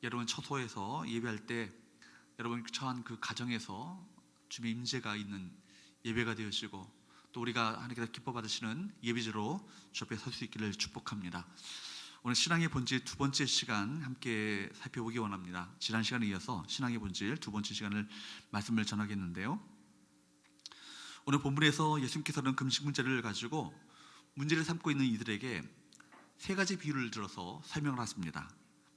여러분 처소에서 예배할 때 여러분 처한 그 가정에서 주님의 임재가 있는 예배가 되어지고 또 우리가 하나님께서 기뻐 받으시는 예배제로 주 앞에 설 수 있기를 축복합니다. 오늘 신앙의 본질 두 번째 시간 함께 살펴보기 원합니다. 지난 시간에 이어서 신앙의 본질 두 번째 시간을 말씀을 전하겠는데요, 오늘 본문에서 예수님께서는 금식 문제를 가지고 문제를 삼고 있는 이들에게 세 가지 비유를 들어서 설명을 하십니다.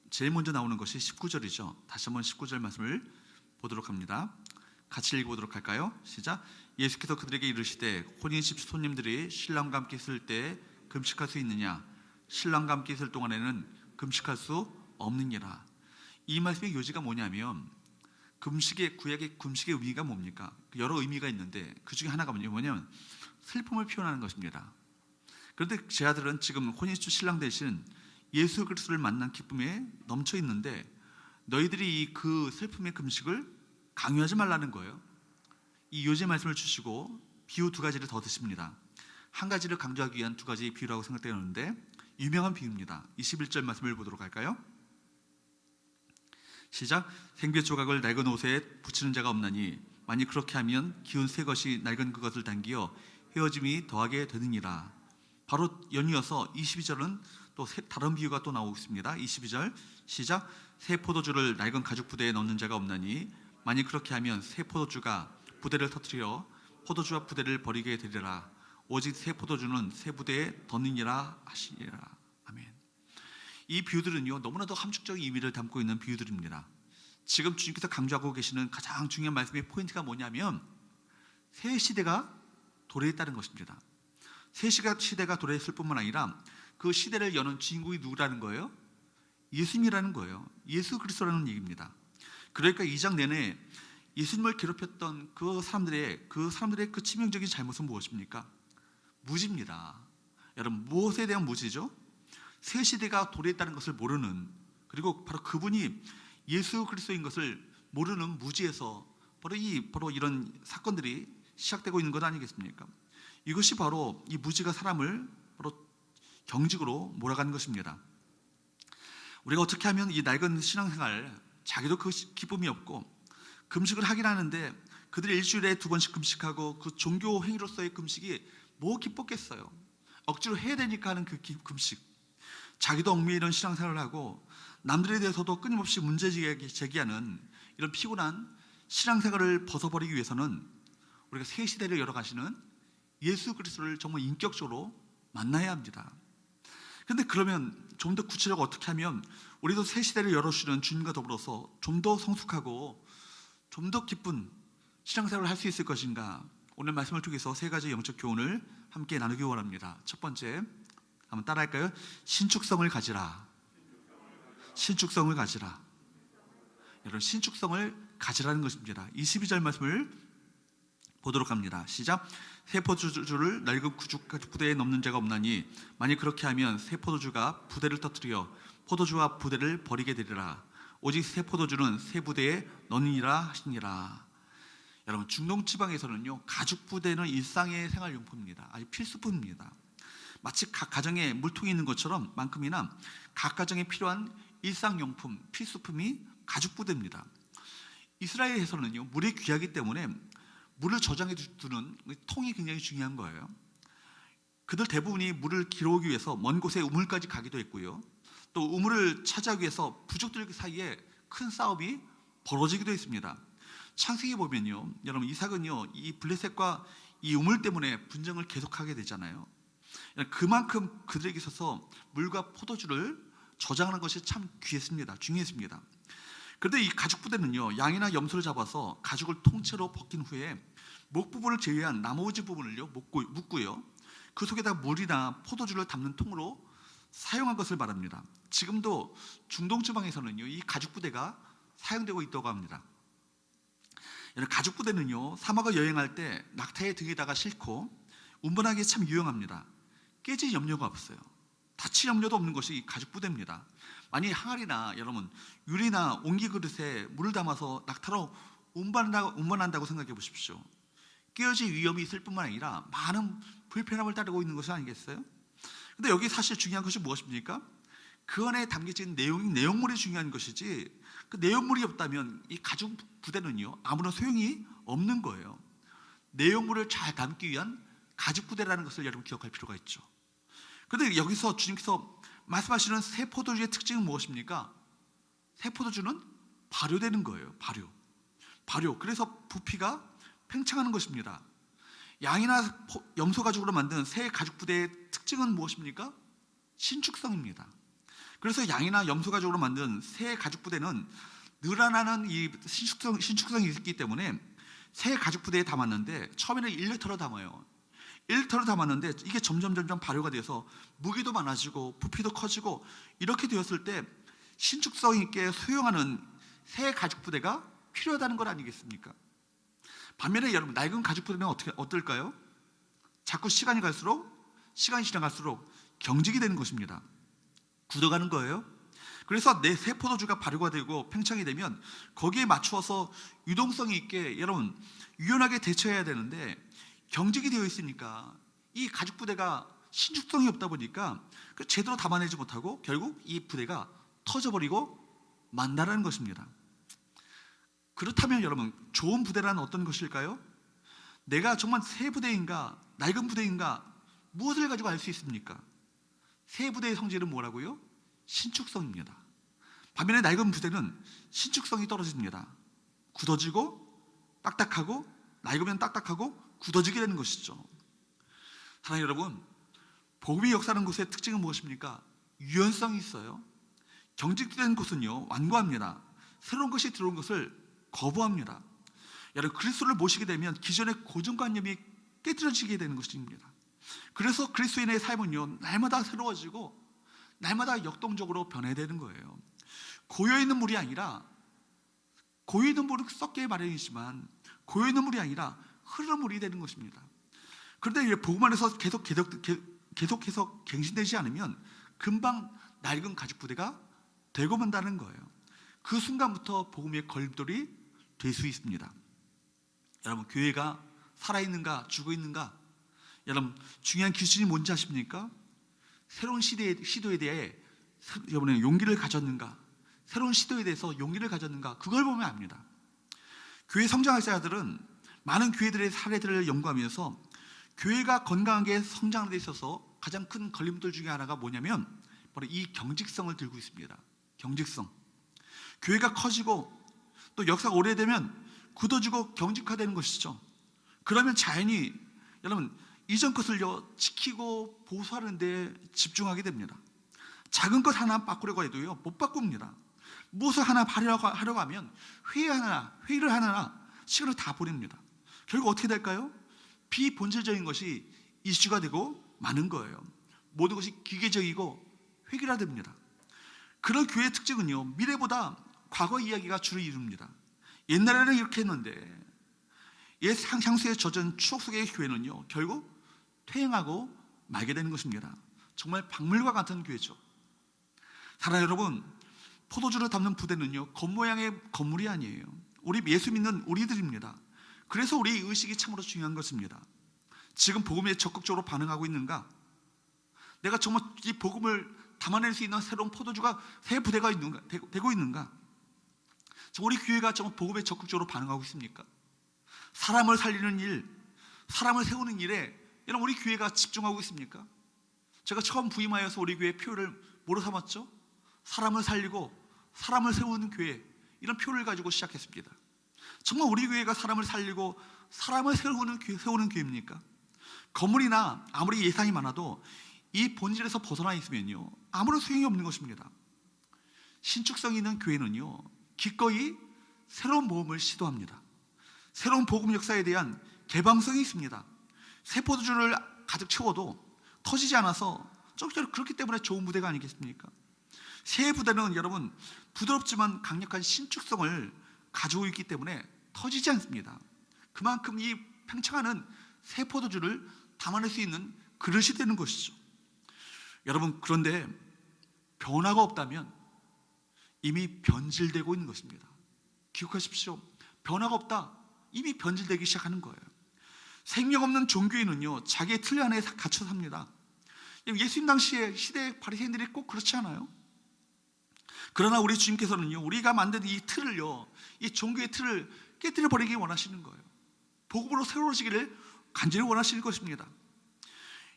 제일 먼저 나오는 것이 19절이죠. 다시 한번 19절 말씀을 보도록 합니다. 같이 읽어보도록 할까요? 시작. 예수께서 그들에게 이르시되 혼인집 손님들이 신랑과 함께 있을 때 금식할 수 있느냐? 신랑과 함께 있을 동안에는 금식할 수 없느니라. 이 말씀의 요지가 뭐냐면, 금식의 구약의 금식의 의미가 뭡니까? 여러 의미가 있는데 그 중에 하나가 뭐냐면 슬픔을 표현하는 것입니다. 그런데 제 아들은 지금 혼인집 신랑 대신 예수 그리스도를 만난 기쁨에 넘쳐 있는데 너희들이 그 슬픔의 금식을 강요하지 말라는 거예요. 이 요지의 말씀을 주시고 비유 두 가지를 더 드십니다. 한 가지를 강조하기 위한 두 가지 비유라고 생각되었는데 유명한 비유입니다. 21절 말씀을 보도록 할까요? 시작. 생배 조각을 낡은 옷에 붙이는 자가 없나니 만약 그렇게 하면 기운 새 것이 낡은 그것을 당기어 헤어짐이 더하게 되느니라. 바로 연이어서 22절은 또 다른 비유가 또 나오고 있습니다. 22절 시작. 새 포도주를 낡은 가죽 부대에 넣는 자가 없나니 만약 그렇게 하면 새 포도주가 부대를 터뜨려 포도주와 부대를 버리게 되리라. 오직 새 포도주는 새 부대에 넣느니라 하시니라. 아멘. 이 비유들은요 너무나도 함축적인 의미를 담고 있는 비유들입니다. 지금 주님께서 강조하고 계시는 가장 중요한 말씀의 포인트가 뭐냐면 새 시대가 도래했다는 것입니다. 새 시대가 도래했을 뿐만 아니라 그 시대를 여는 주인공이 누구라는 거예요? 예수님이라는 거예요. 예수 그리스도라는 얘기입니다. 그러니까 2장 내내 예수님을 괴롭혔던 그 사람들의 그 치명적인 잘못은 무엇입니까? 무지입니다. 여러분, 무엇에 대한 무지죠? 새 시대가 도래했다는 것을 모르는, 그리고 바로 그분이 예수 그리스도인 것을 모르는 무지에서 바로 이런 사건들이 시작되고 있는 것 아니겠습니까? 이것이 바로 이 무지가 사람을 바로 경직으로 몰아가는 것입니다. 우리가 어떻게 하면 이 낡은 신앙생활, 자기도 그 기쁨이 없고 금식을 하긴 하는데 그들이 일주일에 2번씩 금식하고 그 종교 행위로서의 금식이 뭐 기뻤겠어요. 억지로 해야 되니까 하는 그 금식, 자기도 얽매이는 신앙생활을 하고 남들에 대해서도 끊임없이 문제 제기하는 이런 피곤한 신앙생활을 벗어버리기 위해서는 우리가 새 시대를 열어가시는 예수 그리스도를 정말 인격적으로 만나야 합니다. 그런데 그러면 좀 더 구체적으로 어떻게 하면 우리도 새 시대를 열어주시는 주님과 더불어서 좀 더 성숙하고 좀 더 기쁜 신앙생활을 할 수 있을 것인가? 오늘 말씀을 통해서 세 가지 영적 교훈을 함께 나누기 원합니다. 첫 번째, 한번 따라할까요? 신축성을 가지라. 신축성을 가지라. 여러분, 신축성을 가지라는 것입니다. 22절 말씀을 보도록 합니다. 시작. 새 포도주를 낡은 가죽 부대에 넣는 자가 없나니 만약 그렇게 하면 새 포도주가 부대를 터뜨려 포도주와 부대를 버리게 되리라. 오직 새 포도주는 새 부대에 넣느니라 하시니라. 여러분, 중동 지방에서는요 가죽 부대는 일상의 생활용품입니다. 아주 필수품입니다. 마치 각 가정에 물통이 있는 것처럼 만큼이나 각 가정에 필요한 일상용품, 필수품이 가죽 부대입니다. 이스라엘에서는요 물이 귀하기 때문에 물을 저장해 두는 통이 굉장히 중요한 거예요. 그들 대부분이 물을 길어오기 위해서 먼 곳에 우물까지 가기도 했고요, 또 우물을 차지하기 위해서 부족들 사이에 큰 싸움이 벌어지기도 했습니다. 창세기 보면요, 여러분 이삭은요 이 블레셋과 이 우물 때문에 분쟁을 계속하게 되잖아요. 그만큼 그들에게 있어서 물과 포도주를 저장하는 것이 참 귀했습니다. 중요했습니다. 그런데 이 가죽 부대는요 양이나 염소를 잡아서 가죽을 통째로 벗긴 후에 목 부분을 제외한 나머지 부분을요 묶고요 그 속에다 물이나 포도주를 담는 통으로 사용한 것을 말합니다. 지금도 중동 지방에서는요 이 가죽 부대가 사용되고 있다고 합니다. 가죽 부대는요 사막을 여행할 때 낙타의 등에다가 싣고 운반하기에 참 유용합니다. 깨질 염려가 없어요. 다칠 염려도 없는 것이 이 가죽 부대입니다. 만약 항아리나 여러분 유리나 옹기 그릇에 물을 담아서 낙타로 운반한다고 생각해 보십시오. 깨어질 위험이 있을 뿐만 아니라 많은 불편함을 따르고 있는 것이 아니겠어요? 근데 여기 사실 중요한 것이 무엇입니까? 그 안에 담겨진 내용물이 중요한 것이지, 그 내용물이 없다면 이 가죽 부대는요 아무런 소용이 없는 거예요. 내용물을 잘 담기 위한 가죽 부대라는 것을 여러분 기억할 필요가 있죠. 그런데 여기서 주님께서 말씀하시는 새 포도주의 특징은 무엇입니까? 새 포도주는 발효되는 거예요. 발효. 그래서 부피가 팽창하는 것입니다. 양이나 염소 가죽으로 만든 새 가죽 부대의 특징은 무엇입니까? 신축성입니다. 그래서 양이나 염소 가죽으로 만든 새 가죽 부대는 늘어나는 이 신축성이 있기 때문에 새 가죽 부대에 담았는데, 처음에는 1리터로 담아요. 1리터로 담았는데 이게 점점 발효가 돼서 무게도 많아지고 부피도 커지고, 이렇게 되었을 때 신축성 있게 수용하는 새 가죽 부대가 필요하다는 것 아니겠습니까? 반면에 여러분, 낡은 가죽 부대는 어떨까요? 자꾸 시간이 지나갈수록 경직이 되는 것입니다. 굳어가는 거예요. 그래서 내 새 포도주가 발효가 되고 팽창이 되면 거기에 맞추어서 유동성이 있게 여러분 유연하게 대처해야 되는데, 경직이 되어 있으니까 이 가죽 부대가 신축성이 없다 보니까 제대로 담아내지 못하고 결국 이 부대가 터져버리고 만다라는 것입니다. 그렇다면 여러분, 좋은 부대란 어떤 것일까요? 내가 정말 새 부대인가 낡은 부대인가 무엇을 가지고 알 수 있습니까? 새 부대의 성질은 뭐라고요? 신축성입니다. 반면에 낡은 부대는 신축성이 떨어집니다. 굳어지고 딱딱하고, 낡으면 딱딱하고 굳어지게 되는 것이죠. 사랑하는 여러분, 복음이 역사하는 곳의 특징은 무엇입니까? 유연성이 있어요. 경직된 곳은요 완고합니다. 새로운 것이 들어온 것을 거부합니다. 여러분, 그리스도를 모시게 되면 기존의 고정관념이 깨뜨려지게 되는 것입니다. 그래서 그리스도인의 삶은요 날마다 새로워지고 날마다 역동적으로 변해되는 거예요. 고여있는 물이 아니라, 고여있는 물은 썩게 마련이지만 고여있는 물이 아니라 흐르는 물이 되는 것입니다. 그런데 복음 안에서 계속해서 갱신되지 않으면 금방 낡은 가죽 부대가 되고 만다는 거예요. 그 순간부터 복음의 걸림돌이 될 수 있습니다. 여러분, 교회가 살아있는가 죽어있는가, 여러분 중요한 기준이 뭔지 아십니까? 새로운 시도에 대해 여러분의 용기를 가졌는가, 새로운 시도에 대해서 용기를 가졌는가, 그걸 보면 압니다. 교회 성장학자들은 많은 교회들의 사례들을 연구하면서 교회가 건강하게 성장하는 데 있어서 가장 큰 걸림돌 중에 하나가 뭐냐면 바로 이 경직성을 들고 있습니다. 경직성. 교회가 커지고 또 역사가 오래되면 굳어지고 경직화되는 것이죠. 그러면 자연히 여러분 이전 것을요 지키고 보수하는 데 집중하게 됩니다. 작은 것 하나 바꾸려고 해도요 못 바꿉니다. 무엇을 하나 하려고 하면 회의를 하나 시간을 다 보냅니다. 결국 어떻게 될까요? 비본질적인 것이 이슈가 되고 마는 거예요. 모든 것이 기계적이고 획일화됩니다. 그런 교회의 특징은요 미래보다 과거 이야기가 주를 이룹니다. 옛날에는 이렇게 했는데, 옛 향수에 젖은 추억 속의 교회는요 결국 퇴행하고 말게 되는 것입니다. 정말 박물과 같은 교회죠. 사랑하는 여러분, 포도주를 담는 부대는요 겉모양의 건물이 아니에요. 우리 예수 믿는 우리들입니다. 그래서 우리 의식이 참으로 중요한 것입니다. 지금 복음에 적극적으로 반응하고 있는가? 내가 정말 이 복음을 담아낼 수 있는 새로운 포도주가 새 부대가 되고 있는가? 우리 교회가 정말 복음에 적극적으로 반응하고 있습니까? 사람을 살리는 일, 사람을 세우는 일에 여러분 우리 교회가 집중하고 있습니까? 제가 처음 부임하여서 우리 교회 표를 뭐로 삼았죠? 사람을 살리고 사람을 세우는 교회, 이런 표를 가지고 시작했습니다. 정말 우리 교회가 사람을 살리고 사람을 세우는 교회입니까? 건물이나 아무리 예산이 많아도 이 본질에서 벗어나 있으면요 아무런 소용이 없는 것입니다. 신축성 있는 교회는요 기꺼이 새로운 모험을 시도합니다. 새로운 복음 역사에 대한 개방성이 있습니다. 새 포도주를 가득 채워도 터지지 않아서 그렇기 때문에 좋은 부대가 아니겠습니까? 새 부대는 여러분 부드럽지만 강력한 신축성을 가지고 있기 때문에 터지지 않습니다. 그만큼 이 팽창하는 새 포도주를 담아낼 수 있는 그릇이 되는 것이죠. 여러분, 그런데 변화가 없다면 이미 변질되고 있는 것입니다. 기억하십시오. 변화가 없다, 이미 변질되기 시작하는 거예요. 생명 없는 종교인은요 자기의 틀 안에 갇혀 삽니다. 예수님 당시에 시대의 바리새인들이 꼭 그렇지 않아요? 그러나 우리 주님께서는요, 우리가 만든 이 틀을요, 이 종교의 틀을 깨뜨려 버리기 원하시는 거예요. 복음으로 세워지기를 간절히 원하시는 것입니다.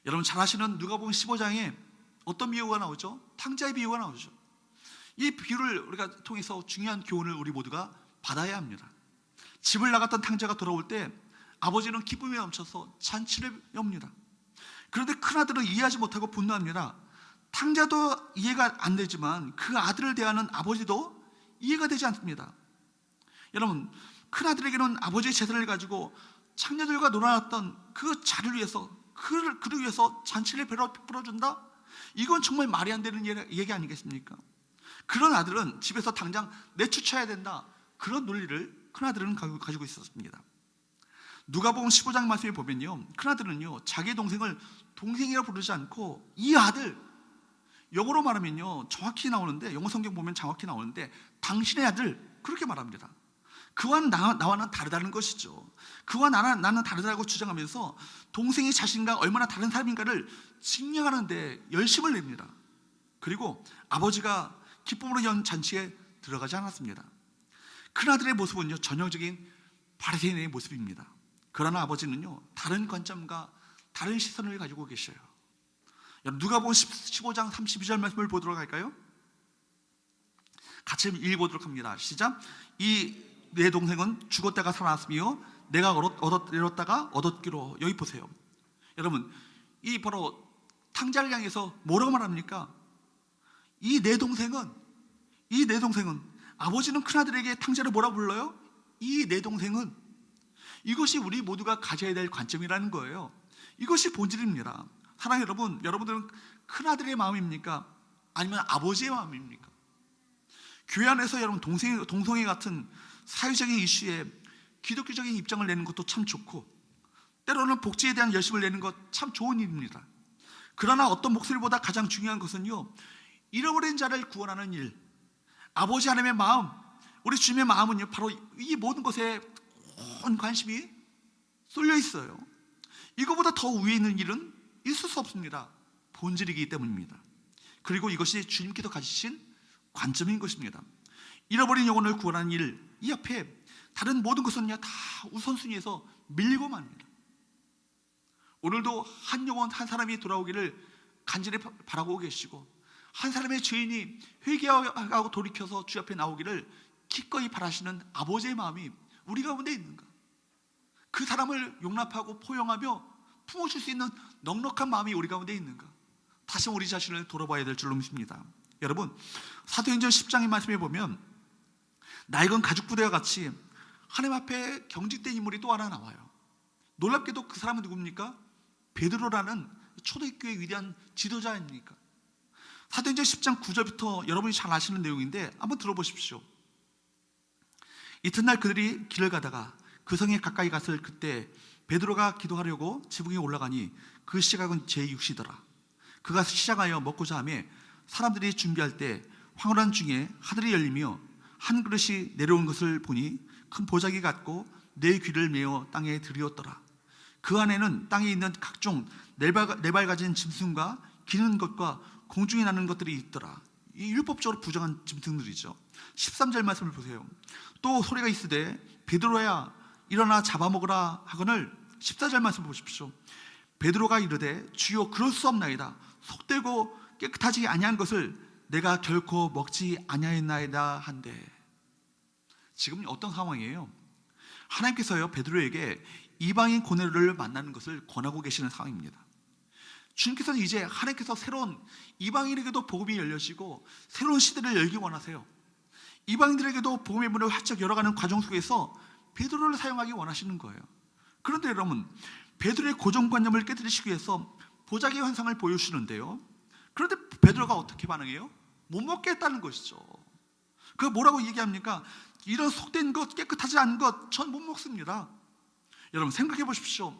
여러분 잘 아시는 누가복음 15장에 어떤 비유가 나오죠? 탕자의 비유가 나오죠. 이 비유를 우리가 통해서 중요한 교훈을 우리 모두가 받아야 합니다. 집을 나갔던 탕자가 돌아올 때 아버지는 기쁨에 넘쳐서 잔치를 엽니다. 그런데 큰아들은 이해하지 못하고 분노합니다. 탕자도 이해가 안 되지만 그 아들을 대하는 아버지도 이해가 되지 않습니다. 여러분, 큰아들에게는 아버지의 재산을 가지고 창녀들과 놀아놨던 그 자를 위해서, 그를 위해서 잔치를 베풀어준다? 이건 정말 말이 안 되는 얘기 아니겠습니까? 그런 아들은 집에서 당장 내쫓아야 된다, 그런 논리를 큰아들은 가지고 있었습니다. 누가복음 15장 말씀에 보면요, 큰아들은요 자기 동생을 동생이라 부르지 않고 이 아들, 영어로 말하면요 정확히 나오는데, 영어 성경 보면 정확히 나오는데 당신의 아들, 그렇게 말합니다. 그와 나와는 다르다는 것이죠. 그와 나는 다르다고 주장하면서 동생이 자신과 얼마나 다른 사람인가를 증명하는데 열심을 냅니다. 그리고 아버지가 기쁨으로 연 잔치에 들어가지 않았습니다. 큰아들의 모습은요 전형적인 바리새인의 모습입니다. 그러나 아버지는요 다른 관점과 다른 시선을 가지고 계셔요. 누가복음 15장 32절 말씀을 보도록 할까요? 같이 읽어보도록 합니다. 시작. 이 내 동생은 죽었다가 살아났으며 내가 얻었다가 얻었기로. 여기 보세요. 여러분, 이 바로 탕자를 향해서 뭐라고 말합니까? 이 내 동생은 아버지는 큰아들에게 탕자를 뭐라고 불러요? 이 내 동생은. 이것이 우리 모두가 가져야 될 관점이라는 거예요. 이것이 본질입니다. 사랑하는 여러분, 여러분들은 큰아들의 마음입니까? 아니면 아버지의 마음입니까? 교회 안에서 여러분 동성애 같은 사회적인 이슈에 기독교적인 입장을 내는 것도 참 좋고, 때로는 복지에 대한 열심을 내는 것 참 좋은 일입니다. 그러나 어떤 목소리보다 가장 중요한 것은요, 잃어버린 자를 구원하는 일, 아버지 하나님의 마음, 우리 주님의 마음은요 바로 이 모든 것에 온 관심이 쏠려 있어요. 이거보다 더 위에 있는 일은 있을 수 없습니다. 본질이기 때문입니다. 그리고 이것이 주님께서 가지신 관점인 것입니다. 잃어버린 영혼을 구원하는 일, 이 앞에 다른 모든 것은요 다 우선순위에서 밀리고 맙니다. 오늘도 한 영혼 한 사람이 돌아오기를 간절히 바라고 계시고, 한 사람의 죄인이 회개하고 돌이켜서 주 앞에 나오기를 기꺼이 바라시는 아버지의 마음이 우리 가운데 있는가? 그 사람을 용납하고 포용하며 품어줄 수 있는 넉넉한 마음이 우리 가운데 있는가? 다시 우리 자신을 돌아봐야 될 줄로 믿습니다. 여러분, 사도행전 10장의 말씀에 보면 낡은 가죽부대와 같이 하나님 앞에 경직된 인물이 또 하나 나와요. 놀랍게도 그 사람은 누굽니까? 베드로라는 초대교회의 위대한 지도자 아닙니까? 사도행전 10장 9절부터 여러분이 잘 아시는 내용인데 한번 들어보십시오. 이튿날 그들이 길을 가다가 그 성에 가까이 갔을 그때 베드로가 기도하려고 지붕에 올라가니 그 시각은 제6시더라. 그가 시작하여 먹고자 하며 사람들이 준비할 때 황홀한 중에 하늘이 열리며 한 그릇이 내려온 것을 보니 큰 보자기 같고 네 귀를 메어 땅에 들이었더라. 그 안에는 땅에 있는 각종 네 발 가진 짐승과 기는 것과 공중에 나는 것들이 있더라. 이 율법적으로 부정한 짐승들이죠. 13절 말씀을 보세요. 또 소리가 있으되 베드로야 일어나 잡아먹으라 하거늘. 14절 말씀을 보십시오. 베드로가 이르되 주여 그럴 수 없나이다. 속되고 깨끗하지 아니한 것을 내가 결코 먹지 아니하였나이다 한데. 지금 어떤 상황이에요? 하나님께서요 베드로에게 이방인 고넬료를 만나는 것을 권하고 계시는 상황입니다. 주님께서는 이제 하나님께서 새로운 이방인에게도 복음이 열려지고 새로운 시대를 열기 원하세요. 이방인들에게도 복음의 문을 활짝 열어가는 과정 속에서 베드로를 사용하기 원하시는 거예요. 그런데 여러분, 베드로의 고정관념을 깨뜨리시기 위해서 보자기 환상을 보여주시는데요, 그런데 베드로가 어떻게 반응해요? 못 먹겠다는 것이죠. 그 뭐라고 얘기합니까? 이런 속된 것, 깨끗하지 않은 것 전 못 먹습니다. 여러분 생각해 보십시오.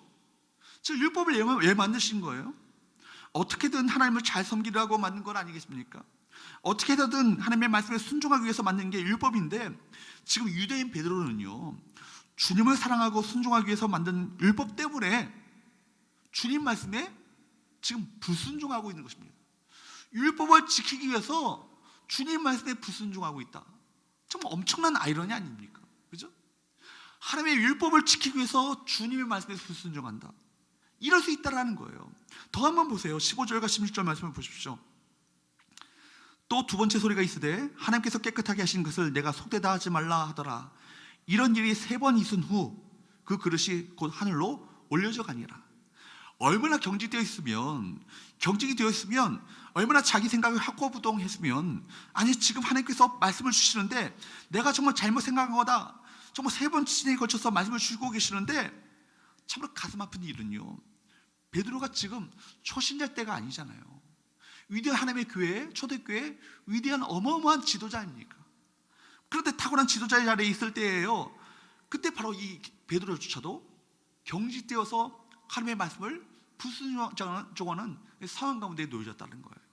즉 율법을 왜 만드신 거예요? 어떻게든 하나님을 잘 섬기려고 만든 건 아니겠습니까? 어떻게든 하나님의 말씀에 순종하기 위해서 만든 게 율법인데, 지금 유대인 베드로는요 주님을 사랑하고 순종하기 위해서 만든 율법 때문에 주님 말씀에 지금 불순종하고 있는 것입니다. 율법을 지키기 위해서 주님 말씀에 불순종하고 있다. 정말 엄청난 아이러니 아닙니까? 그죠? 하나님의 율법을 지키기 위해서 주님의 말씀에 불순종한다. 이럴 수 있다라는 거예요. 더 한번 보세요. 15절과 16절 말씀을 보십시오. 또 두 번째 소리가 있으되 하나님께서 깨끗하게 하신 것을 내가 속되다 하지 말라 하더라. 이런 일이 3번 있은 후 그 그릇이 곧 하늘로 올려져 가니라. 얼마나 경직이 되어 있으면 얼마나 자기 생각이 확고부동했으면, 아니 지금 하나님께서 말씀을 주시는데 내가 정말 잘못 생각한 거다, 정말 3번째에 걸쳐서 말씀을 주고 계시는데, 참으로 가슴 아픈 일은요, 베드로가 지금 초신자 때가 아니잖아요. 위대한 하나님의 교회, 초대교회 위대한 어마어마한 지도자 아닙니까? 그런데 탁월한 지도자의 자리에 있을 때예요. 그때 바로 이 베드로조차도 경직되어서 하나님의 말씀을 불순종하는 상황 가운데 놓여졌다는 거예요.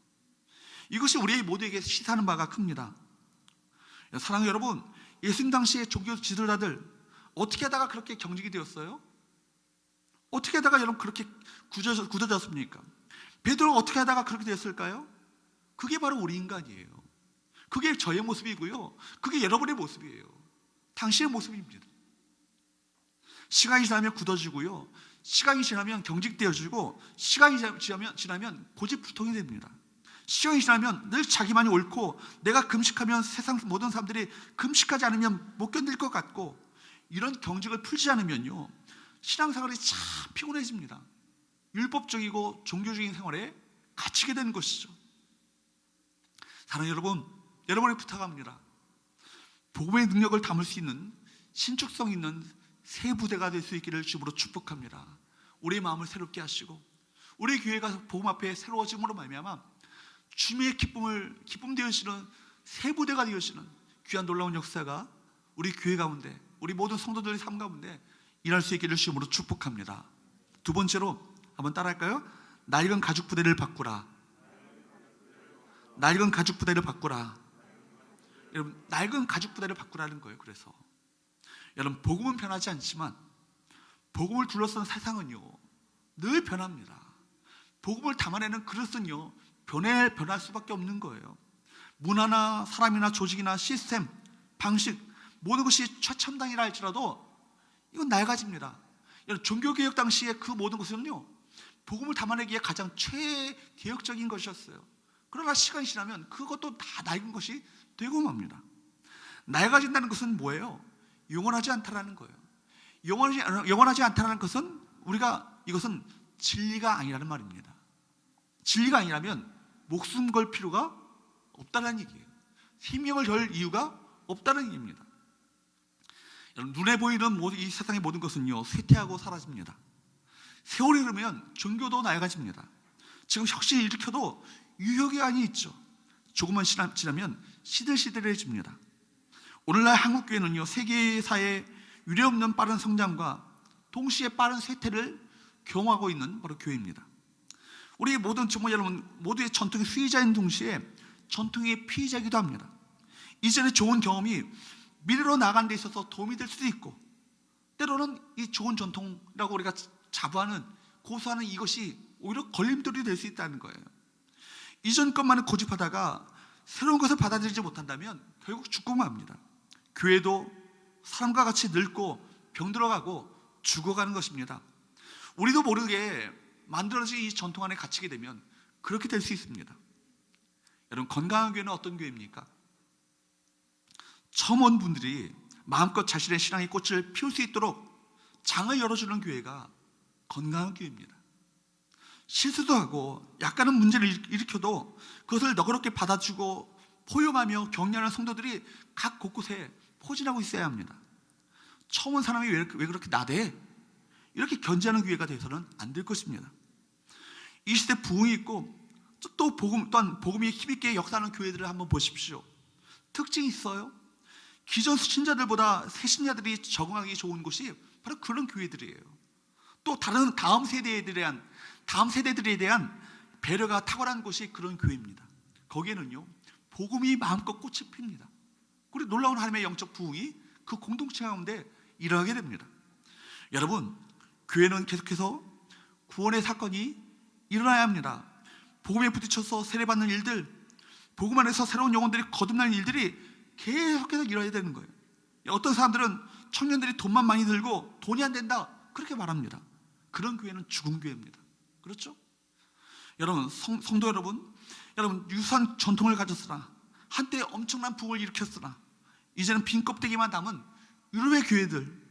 이것이 우리 모두에게 시사하는 바가 큽니다. 사랑하는 여러분, 예수님 당시의 종교 지도자들 어떻게 하다가 그렇게 경직이 되었어요? 어떻게 하다가 여러분 그렇게 굳어졌습니까? 베드로가 어떻게 하다가 그렇게 됐을까요? 그게 바로 우리 인간이에요. 그게 저의 모습이고요, 그게 여러분의 모습이에요. 당신의 모습입니다. 시간이 지나면 굳어지고요, 시간이 지나면 경직되어지고, 시간이 지나면 고집불통이 됩니다. 시간이 지나면 늘 자기만이 옳고, 내가 금식하면 세상 모든 사람들이 금식하지 않으면 못 견딜 것 같고, 이런 경직을 풀지 않으면요, 신앙생활이 참 피곤해집니다. 율법적이고 종교적인 생활에 갇히게 되는 것이죠. 사랑하는 여러분, 여러분에게 부탁합니다. 복음의 능력을 담을 수 있는 신축성 있는 새 부대가 될 수 있기를 주님으로 축복합니다. 우리의 마음을 새롭게 하시고, 우리 교회가 복음 앞에 새로워짐으로 말미암아 주님의 기쁨 되어지는 새 부대가 되어지는 귀한 놀라운 역사가 우리 교회 가운데, 우리 모든 성도들의 삶 가운데 일할 수 있기를 주님으로 축복합니다. 두 번째로 한번 따라할까요? 낡은 가죽 부대를 바꾸라. 낡은 가죽 부대를 바꾸라. 여러분, 낡은 가죽 부대를 바꾸라는 거예요. 그래서 여러분, 복음은 변하지 않지만 복음을 둘러싼 세상은요 늘 변합니다. 복음을 담아내는 그릇은요 변할 수밖에 없는 거예요. 문화나 사람이나 조직이나 시스템, 방식, 모든 것이 최첨단이라 할지라도 이건 낡아집니다. 여러분, 종교개혁 당시에 그 모든 것은요 복음을 담아내기에 가장 최대역적인 것이었어요. 그러나 시간이 지나면 그것도 다 낡은 것이 되고 맙니다. 낡아진다는 것은 뭐예요? 영원하지 않다라는 거예요. 영원하지 않다라는 것은 이것은 진리가 아니라는 말입니다. 진리가 아니라면 목숨 걸 필요가 없다는 얘기예요. 생명을 걸 이유가 없다는 얘기입니다. 여러분, 눈에 보이는 이 세상의 모든 것은요 쇠퇴하고 사라집니다. 세월이 흐르면 종교도 낡아집니다. 지금 혁신을 일으켜도 유효기 한이 있죠. 조금만 지나면 시들시들해집니다. 오늘날 한국교회는요 세계사의 유례없는 빠른 성장과 동시에 빠른 쇠퇴를 경험하고 있는 바로 교회입니다. 우리 모든 정말 여러분 모두의 전통의 수혜자인 동시에 전통의 피해자이기도 합니다. 이전의 좋은 경험이 미래로 나아가는 데 있어서 도움이 될 수도 있고, 때로는 이 좋은 전통이라고 우리가 자부하는, 고수하는 이것이 오히려 걸림돌이 될 수 있다는 거예요. 이전 것만을 고집하다가 새로운 것을 받아들이지 못한다면 결국 죽고 맙니다. 교회도 사람과 같이 늙고 병들어가고 죽어가는 것입니다. 우리도 모르게 만들어진 이 전통 안에 갇히게 되면 그렇게 될 수 있습니다. 여러분, 건강한 교회는 어떤 교회입니까? 처음 온 분들이 마음껏 자신의 신앙의 꽃을 피울 수 있도록 장을 열어주는 교회가 건강한 교회입니다. 실수도 하고 약간은 문제를 일으켜도 그것을 너그럽게 받아주고 포용하며 격려하는 성도들이 각 곳곳에 포진하고 있어야 합니다. 처음 온 사람이 왜 그렇게 나대? 이렇게 견제하는 교회가 되어서는 안 될 것입니다. 이 시대 부흥이 있고 또 또한 복음이 힘있게 역사하는 교회들을 한번 보십시오. 특징이 있어요. 기존 신자들보다 새 신자들이 적응하기 좋은 곳이 바로 그런 교회들이에요. 또 다음 세대들에 대한 배려가 탁월한 곳이 그런 교회입니다. 거기에는요 복음이 마음껏 꽃이 핍니다. 그리고 놀라운 하나님의 영적 부흥이 그 공동체 가운데 일어나게 됩니다. 여러분, 교회는 계속해서 구원의 사건이 일어나야 합니다. 복음에 부딪혀서 세례받는 일들, 복음 안에서 새로운 영혼들이 거듭나는 일들이 계속해서 일어나야 되는 거예요. 어떤 사람들은 청년들이 돈만 많이 들고 돈이 안 된다 그렇게 말합니다. 그런 교회는 죽은 교회입니다. 그렇죠? 여러분, 성도 여러분, 유수한 전통을 가졌으나 한때 엄청난 부흥을 일으켰으나 이제는 빈 껍데기만 담은 유럽의 교회들,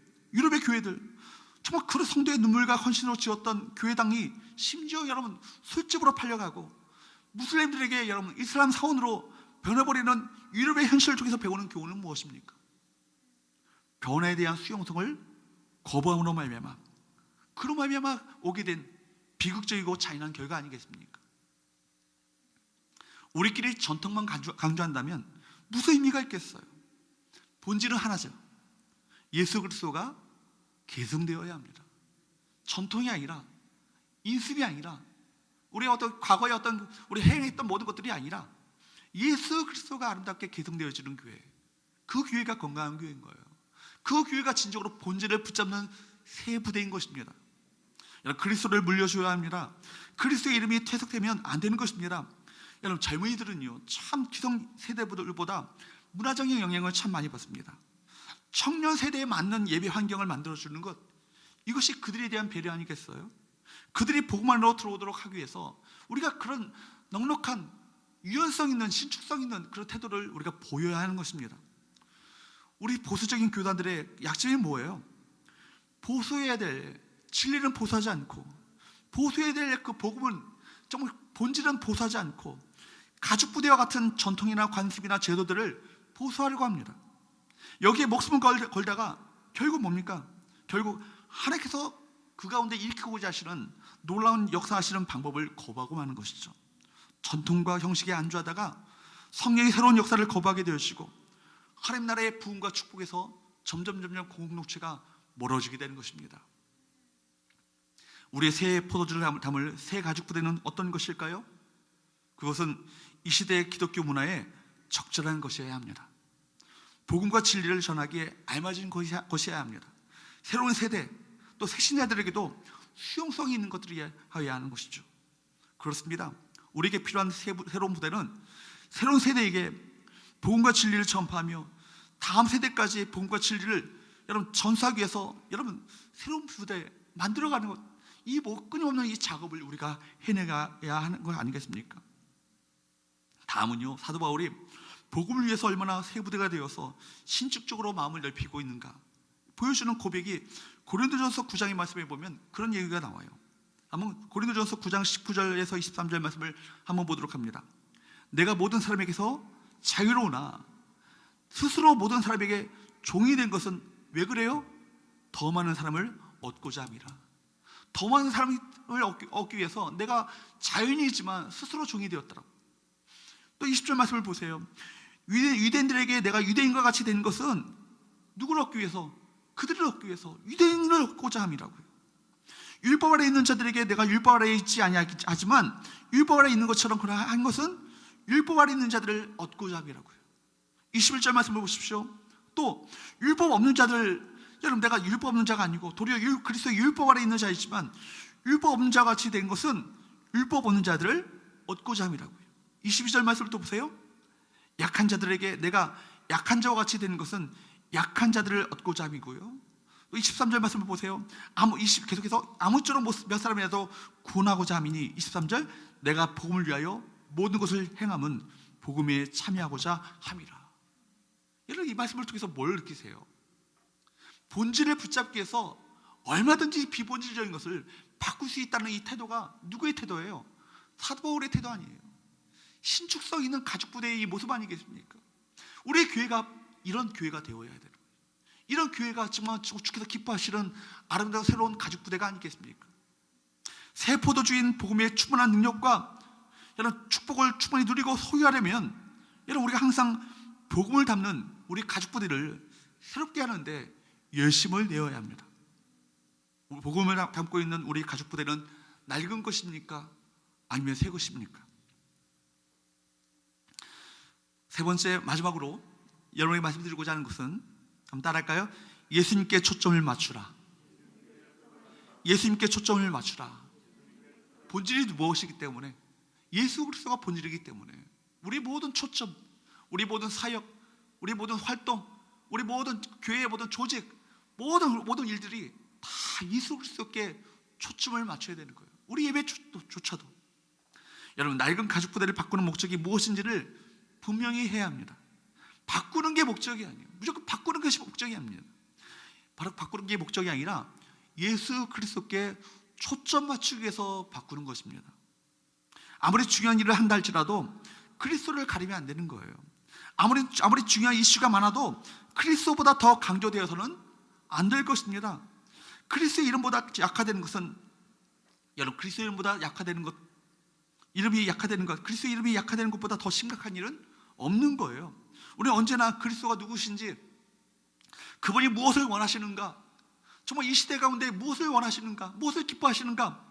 정말 그런 성도의 눈물과 헌신으로 지었던 교회당이 심지어 여러분 술집으로 팔려가고 무슬림들에게 여러분 이슬람 사원으로 변해버리는 유럽의 현실을 통해서 배우는 교훈은 무엇입니까? 변화에 대한 수용성을 거부함으로 말미암아, 그로 말미암아 오게 된 비극적이고 잔인한 결과 아니겠습니까? 우리끼리 전통만 강조한다면 무슨 의미가 있겠어요? 본질은 하나죠. 예수 그리스도가 계승되어야 합니다. 전통이 아니라, 인습이 아니라, 우리 어떤 과거의 어떤 우리 행했던 모든 것들이 아니라 예수 그리스도가 아름답게 계승되어지는 교회, 그 교회가 건강한 교회인 거예요. 그 교회가 진정으로 본질을 붙잡는 새 부대인 것입니다. 여러분, 그리스도를 물려줘야 합니다. 그리스도의 이름이 퇴색되면 안 되는 것입니다. 여러분, 젊은이들은요 참 기성 세대들보다 문화적인 영향을 참 많이 받습니다. 청년 세대에 맞는 예배 환경을 만들어주는 것, 이것이 그들에 대한 배려 아니겠어요? 그들이 복음 안으로 들어오도록 하기 위해서 우리가 그런 넉넉한 유연성 있는, 신축성 있는 그런 태도를 우리가 보여야 하는 것입니다. 우리 보수적인 교단들의 약점이 뭐예요? 보수해야 될 진리는 보수하지 않고, 보수해야 될 그 복음은 정말 본질은 보수하지 않고, 가죽부대와 같은 전통이나 관습이나 제도들을 보수하려고 합니다. 여기에 목숨을 걸다가 결국 뭡니까? 결국 하나님께서 그 가운데 일으키고자 하시는 놀라운 역사하시는 방법을 거부하고 마는 것이죠. 전통과 형식에 안주하다가 성령의 새로운 역사를 거부하게 되어지고 하나님 나라의 부흥과 축복에서 점점 공동체가 멀어지게 되는 것입니다. 우리의 새 포도주를 담을 새 가죽부대는 어떤 것일까요? 그것은 이 시대의 기독교 문화에 적절한 것이어야 합니다. 복음과 진리를 전하기에 알맞은 것이어야 합니다. 새로운 세대, 또 새신자들에게도 수용성이 있는 것들이어야 하는 것이죠. 그렇습니다. 우리에게 필요한 새로운 부대는 새로운 세대에게 복음과 진리를 전파하며 다음 세대까지 복음과 진리를 여러분 전수하기 위해서 여러분 새로운 부대 만들어가는 것, 이 끊임없는 이 작업을 우리가 해내가야 하는 거 아니겠습니까? 다음은요, 사도 바울이 복음을 위해서 얼마나 새 부대가 되어서 신축적으로 마음을 넓히고 있는가 보여주는 고백이 고린도전서 9장의 말씀에 보면 그런 얘기가 나와요. 한번 고린도전서 9장 19절에서 23절 말씀을 한번 보도록 합니다. 내가 모든 사람에게서 자유로우나 스스로 모든 사람에게 종이 된 것은 왜 그래요? 더 많은 사람을 얻고자 함이라. 더 많은 사람을 얻기 위해서 내가 자유인이지만 스스로 종이 되었더라고. 또 20절 말씀을 보세요. 유대인들에게 내가 유대인과 같이 된 것은 누구를 얻기 위해서? 그들을 얻기 위해서 유대인을 얻고자 함이라고요. 율법 아래 있는 자들에게 내가 율법 아래 있지 아니하지만 율법 아래 있는 것처럼 한 것은 율법 아래 있는 자들을 얻고자 함이라고요. 21절 말씀을 보십시오. 또 율법 없는 자들, 여러분 내가 율법 없는 자가 아니고 도리어 그리스도의 율법 아래 있는 자이지만 율법 없는 자 같이 된 것은 율법 없는 자들을 얻고자 함이라고요. 22절 말씀을 또 보세요. 약한 자들에게 내가 약한 자와 같이 되는 것은 약한 자들을 얻고자 함이고요. 23절 말씀을 보세요. 계속해서 아무쪼록 몇 사람이라도 구원하고자 함이니 23절 내가 복음을 위하여 모든 것을 행함은 복음에 참여하고자 함이라. 여러분 이 말씀을 통해서 뭘 느끼세요? 본질을 붙잡기 위해서 얼마든지 비본질적인 것을 바꿀 수 있다는 이 태도가 누구의 태도예요? 사도 바울의 태도 아니에요. 신축성 있는 가죽부대의 이 모습 아니겠습니까? 우리의 교회가 이런 교회가 되어야 돼요. 이런 교회가 정말 주께서 기뻐하시는 아름다운 새로운 가죽부대가 아니겠습니까? 새 포도주인 복음의 충분한 능력과 여러분 축복을 충분히 누리고 소유하려면 여러분 우리가 항상 복음을 담는 우리 가죽부대를 새롭게 하는데 열심을 내어야 합니다. 복음을 담고 있는 우리 가죽부대는 낡은 것입니까? 아니면 새 것입니까? 세 번째 마지막으로 여러분에게 말씀드리고자 하는 것은 한번 따라할까요? 예수님께 초점을 맞추라. 예수님께 초점을 맞추라. 본질이 무엇이기 때문에, 예수 그리스도가 본질이기 때문에 우리 모든 초점, 우리 모든 사역, 우리 모든 활동, 우리 모든 교회의 모든 조직, 모든 일들이 다 예수 그리스도께 초점을 맞춰야 되는 거예요. 우리 예배조차도. 여러분, 낡은 가죽 부대를 바꾸는 목적이 무엇인지를 분명히 해야 합니다. 바꾸는 게 목적이 아니에요. 무조건 바꾸는 것이 목적이 아닙니다. 바로 바꾸는 게 목적이 아니라 예수 그리스도께 초점 맞추기 위해서 바꾸는 것입니다. 아무리 중요한 일을 한다 할지라도 그리스도를 가리면 안 되는 거예요. 아무리 중요한 이슈가 많아도 그리스도보다 더 강조되어서는 안 될 것입니다. 그리스도의 이름보다 약화되는 것은, 여러분, 그리스도의 이름보다 약화되는 것, 그리스도의 이름이 약화되는 것보다 더 심각한 일은 없는 거예요. 우리는 언제나 그리스도가 누구신지, 그분이 무엇을 원하시는가, 정말 이 시대 가운데 무엇을 원하시는가, 무엇을 기뻐하시는가,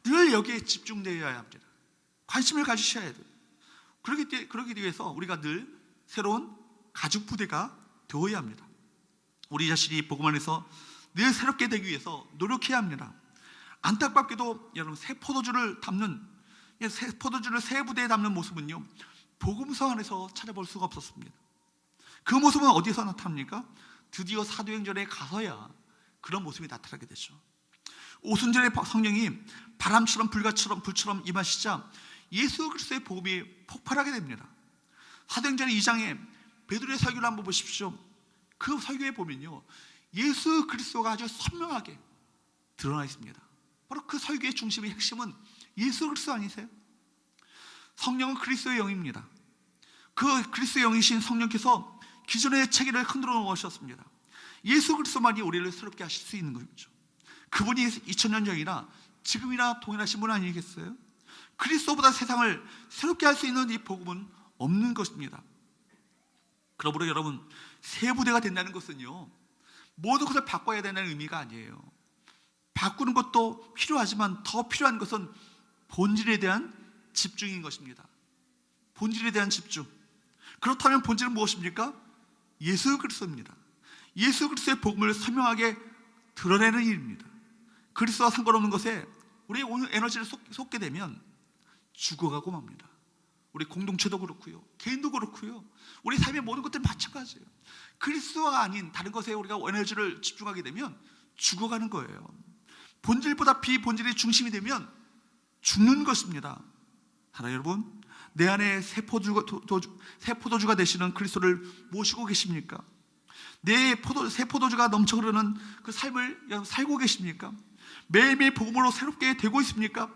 늘 여기에 집중되어야 합니다. 관심을 가지셔야 돼요. 그러기 위해서 우리가 늘 새로운 가죽 부대가 되어야 합니다. 우리 자신이 복음 안에서 늘 새롭게 되기 위해서 노력해야 합니다. 안타깝게도 여러분, 새 포도주를 새 부대에 담는 모습은요, 복음서 안에서 찾아볼 수가 없었습니다. 그 모습은 어디서 나타납니까? 드디어 사도행전에 가서야 그런 모습이 나타나게 되죠. 오순절에 성령이 바람처럼 불처럼 임하시자 예수 그리스도의 복음이 폭발하게 됩니다. 사도행전 2장에 베드로의 설교를 한번 보십시오. 그 설교에 보면요, 예수 그리스도가 아주 선명하게 드러나 있습니다. 바로 그 설교의 중심의 핵심은 예수 그리스도 아니세요? 성령은 그리스도의 영입니다. 그 그리스도의 영이신 성령께서 기존의 체계를 흔들어 놓으셨습니다. 예수 그리스도만이 우리를 새롭게 하실 수 있는 거죠. 그분이 2000년 전이나 지금이나 동일하신 분 아니겠어요? 그리스도보다 세상을 새롭게 할 수 있는 이 복음은 없는 것입니다. 그러므로 여러분, 새 부대가 된다는 것은요, 모든 것을 바꿔야 된다는 의미가 아니에요. 바꾸는 것도 필요하지만 더 필요한 것은 본질에 대한 집중인 것입니다. 본질에 대한 집중. 그렇다면 본질은 무엇입니까? 예수 그리스도입니다. 예수 그리스도의 복음을 선명하게 드러내는 일입니다. 그리스도와 상관없는 것에 우리의 에너지를 쏟게 되면 죽어가고 맙니다. 우리 공동체도 그렇고요, 개인도 그렇고요, 우리 삶의 모든 것들이 마찬가지예요. 그리스도가 아닌 다른 것에 우리가 에너지를 집중하게 되면 죽어가는 거예요. 본질보다 비본질이 중심이 되면 죽는 것입니다. 하나 여러분, 내 안에 새 포도주가 되시는 그리스도를 모시고 계십니까? 새 포도주가 넘쳐 흐르는 그 삶을 살고 계십니까? 매일매일 복음으로 새롭게 되고 있습니까?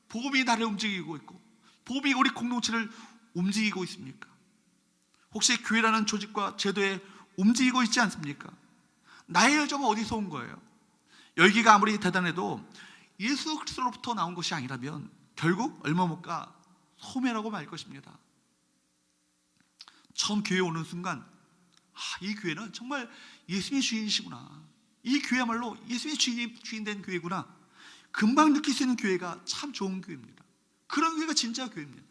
복음이 나를 움직이고 있고 복음이 우리 공동체를 움직이고 있습니까? 혹시 교회라는 조직과 제도에 움직이고 있지 않습니까? 나의 열정은 어디서 온 거예요? 열기가 아무리 대단해도 예수 그리스도로부터 나온 것이 아니라면 결국 얼마 못 가 소멸하고 말 것입니다. 처음 교회에 오는 순간, 이 교회는 정말 예수님이 주인이시구나, 이 교회야말로 예수님이 주인 된 교회구나, 금방 느낄 수 있는 교회가 참 좋은 교회입니다. 그런 교회가 진짜 교회입니다.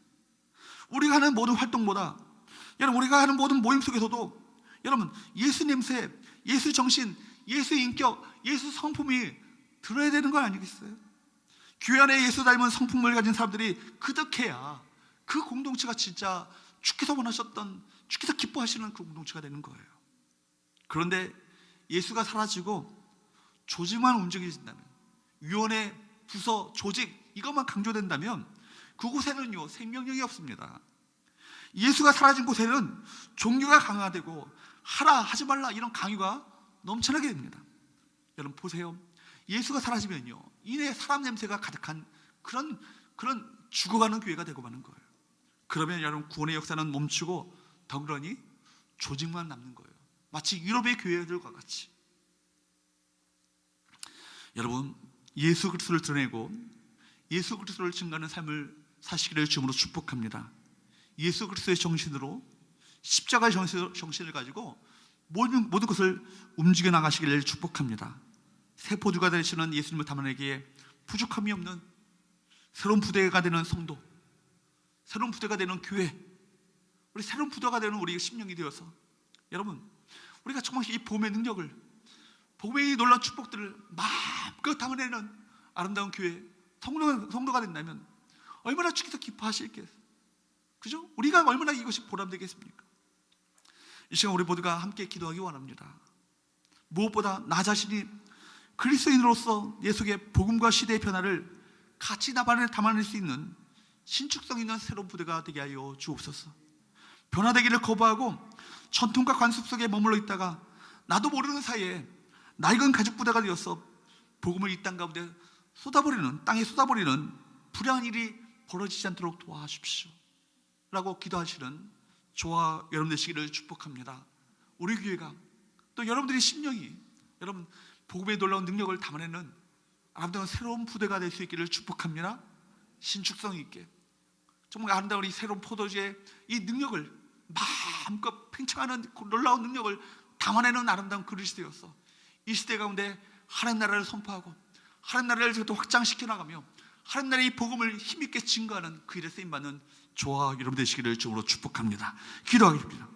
우리가 하는 모든 활동보다, 여러분, 우리가 하는 모든 모임 속에서도 여러분, 예수 냄새, 예수 정신, 예수 인격, 예수 성품이 들어야 되는 거 아니겠어요? 교회 안에 예수 닮은 성품을 가진 사람들이 그득해야 그 공동체가 진짜 주께서 원하셨던, 주께서 기뻐하시는 그 공동체가 되는 거예요. 그런데 예수가 사라지고 조직만 움직여진다면, 위원회, 부서, 조직 이것만 강조된다면 그곳에는요, 생명력이 없습니다. 예수가 사라진 곳에는 종교가 강화되고 하라 하지 말라 이런 강요가 넘쳐나게 됩니다. 여러분 보세요, 예수가 사라지면요, 이내 사람 냄새가 가득한 그런 죽어가는 교회가 되고 마는 거예요. 그러면 여러분, 구원의 역사는 멈추고 덩그러니 조직만 남는 거예요. 마치 유럽의 교회들과 같이. 여러분, 예수 그리스도를 드러내고 예수 그리스도를 증거하는 삶을 사시기를 주님으로 축복합니다. 예수 그리스도의 정신으로, 십자가의 정신을 가지고 모든 것을 움직여 나가시기를 축복합니다. 새 포도주가 되시는 예수님을 담아내기에 부족함이 없는 새로운 부대가 되는 성도, 새로운 부대가 되는 교회, 우리 새로운 부대가 되는 우리 심령이 되어서 여러분, 우리가 정말 이 복음의 능력을, 복음의 놀라운 축복들을 마음껏 담아내는 아름다운 교회, 성도가 된다면 얼마나 주께서 기뻐하실겠어요. 그죠? 우리가 얼마나 이것이 보람되겠습니까? 이 시간 우리 모두가 함께 기도하기 원합니다. 무엇보다 나 자신이 그리스도인으로서 예수의 복음과 시대의 변화를 같이 담아낼 수 있는 신축성 있는 새로운 부대가 되게 하여 주옵소서. 변화되기를 거부하고 전통과 관습 속에 머물러 있다가 나도 모르는 사이에 낡은 가죽 부대가 되어서 복음을 이 땅 가운데 땅에 쏟아버리는 불행한 일이 벌어지지 않도록 도와주십시오 라고 기도하시는 저와 여러분 되시기를 축복합니다. 우리 교회가 또 여러분들의 심령이 여러분 복음의 놀라운 능력을 담아내는 아름다운 새로운 부대가 될 수 있기를 축복합니다. 신축성 있게 정말 아름다운 이 새로운 포도주의 이 능력을 마음껏 팽창하는 놀라운 능력을 담아내는 아름다운 그릇이 되어서 이 시대 가운데 하나님 나라를 선포하고 하나님 나라를 또 확장시켜 나가며 하나님 나라의 이 복음을 힘있게 증거하는 그 일에 쓰임받는 저와 여러분 되시기를 주로 축복합니다. 기도하겠습니다.